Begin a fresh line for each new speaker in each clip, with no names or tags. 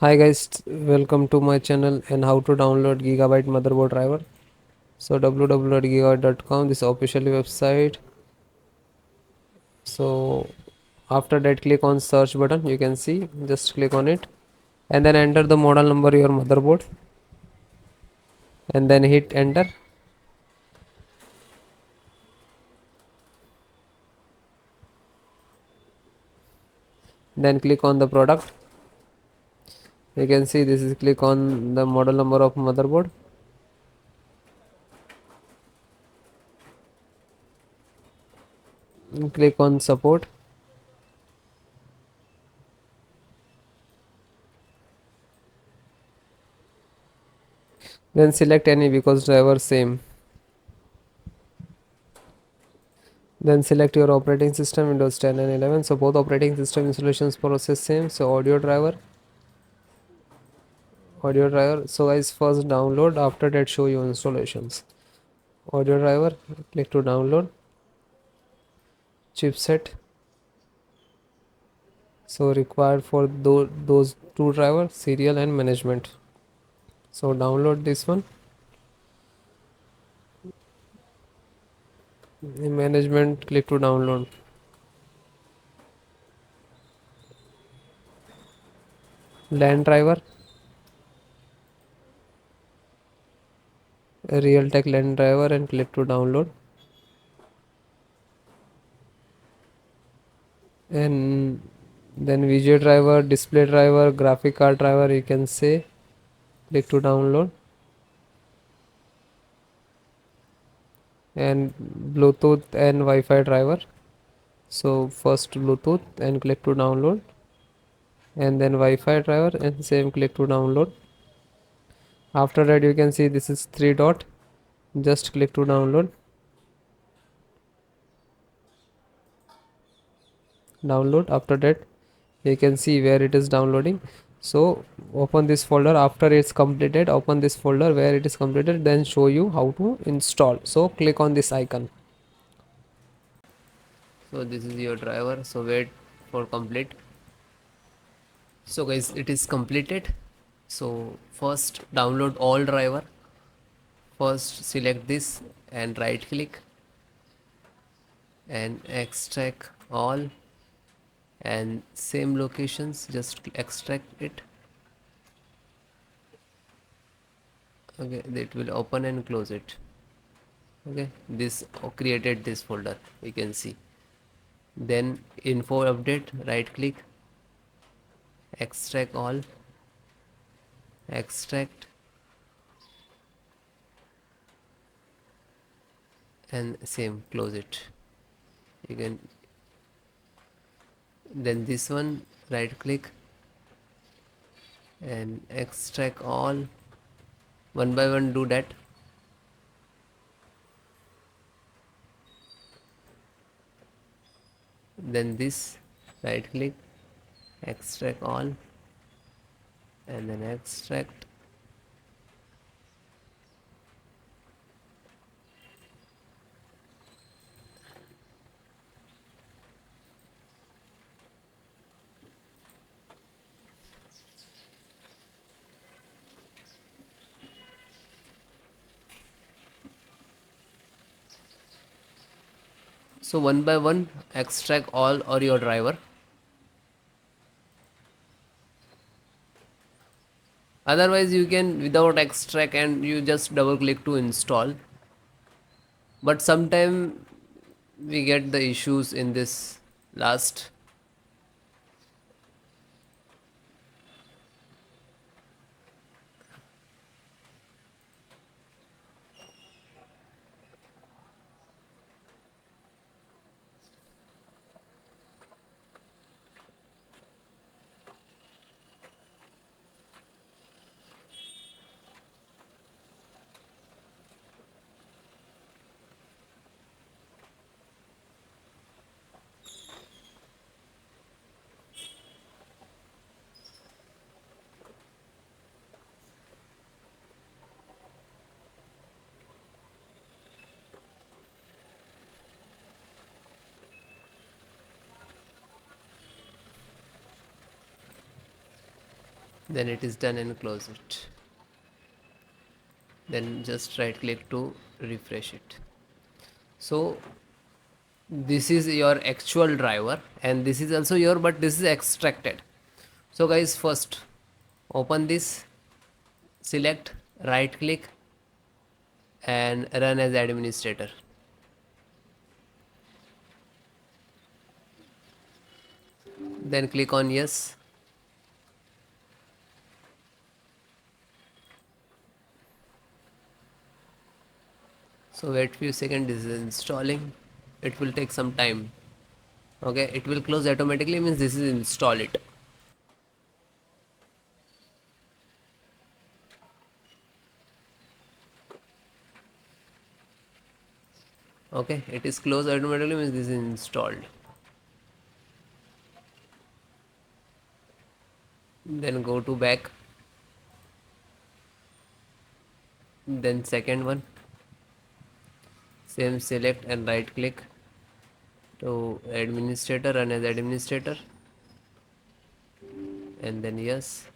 Hi guys, welcome to my channel and how to download Gigabyte motherboard driver. So www.gigabyte.com, this official website. So after that click on search button, you can see, just click on it and then enter the model number of your motherboard and then hit enter. Then click on the product. You can see this is click on the model number of motherboard. Click on support. Then select any because driver same. Then select your operating system Windows 10 and 11. So both operating system installations process same. So audio driver. So guys, first download, after that show you installations. Audio driver, click to download. Chipset, so required for those two drivers, serial and management. So download this one. In management, click to download. LAN driver, Realtek LAN driver, and click to download. And then video driver, display driver, graphic card driver, you can say, click to download. And Bluetooth and Wi-Fi driver. So first Bluetooth and click to download, and then Wi-Fi driver and same click to download. After that you can see this is three dot, just click to download. After that you can see where it is downloading. So open this folder. After it's completed, open this folder where it is completed, then show you how to install. So click on this icon. So this is your driver, so wait for complete. So guys, it is completed. So first download all driver. First select this and right click and extract all, and same locations, just extract it. Okay, it will open and close it. Okay, this created this folder, you can see. Then info update, right click, extract all, extract, and same close it. You can, then this one, right click and extract all, one by one do that. Then this, right click, extract all, and then extract. So one by one extract all or your driver. Otherwise you can without extract and you just double click to install. But sometime we get the issues in this last. then it is done and close it. Then just right click to refresh it. So this is your actual driver and this is also your, but this is extracted. So guys, first open this, select, right click and run as administrator. Then click on yes. So wait few seconds, this is installing. It will take some time. Okay, it will close automatically, means this is install it. Okay, it is closed automatically, means this is installed. Then go to back, then second one, same, select and right click to administrator, run as administrator, and then yes.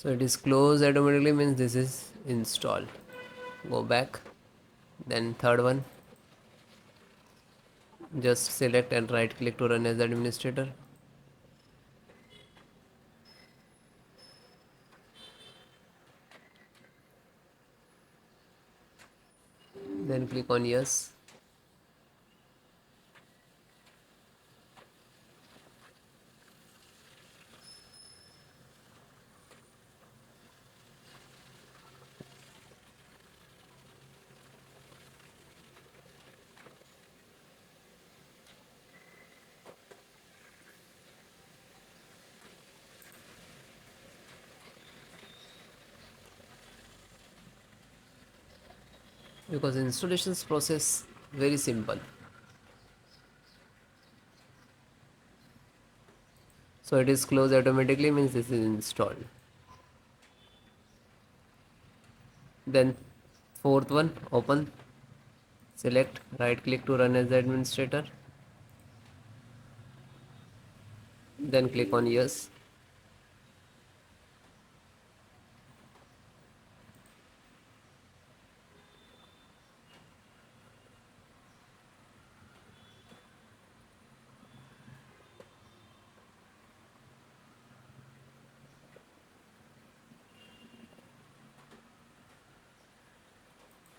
So it is closed automatically, means this is installed. Go back, then third one, just select and right click to run as administrator. Then click on yes. Because installations process very simple. So it is closed automatically, means this is installed. Then fourth one, open, select, right click to run as administrator, then click on yes.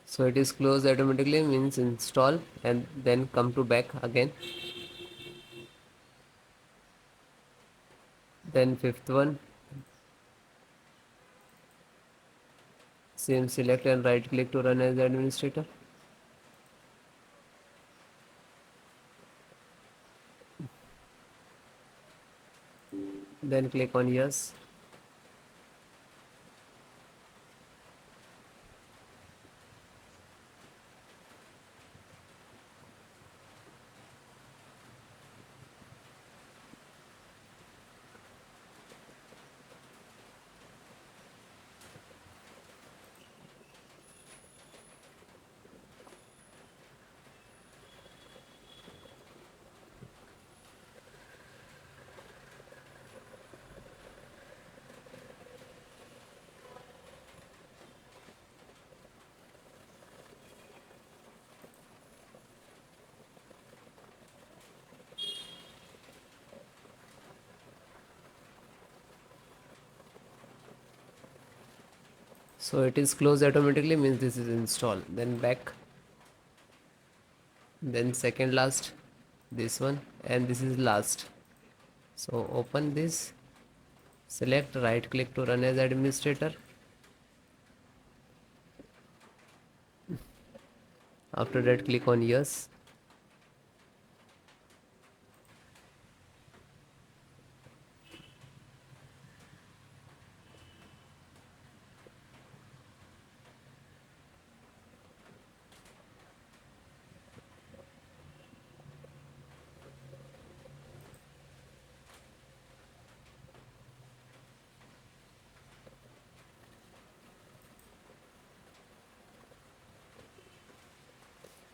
So it is closed automatically, means install, and then come to back again. Then fifth one, same, select and right click to run as administrator, then click on yes. So it is closed automatically, means this is installed. Then back, then second last, this one, and this is last. So open this, select, right click to run as administrator. After that, click on yes.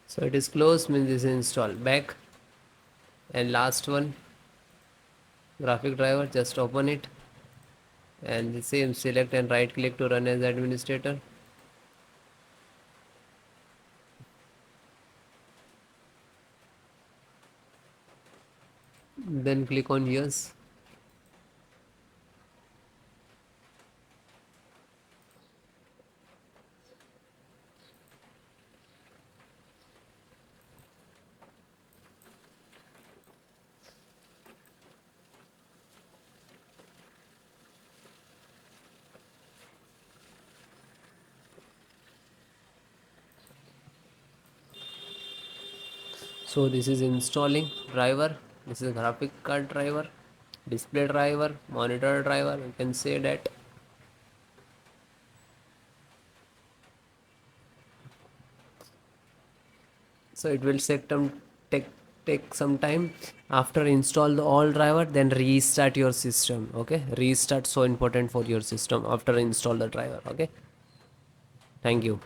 So it is closed, means this is installed. Back, and last one, graphic driver, just open it, and the same, select and right click to run as administrator. Then click on yes. So this is installing driver. This is graphic card driver, display driver, monitor driver, you can say that. So it will take take some time. After install the all driver, then restart your system. Okay, restart, so important for your system after install the driver. Okay, thank you.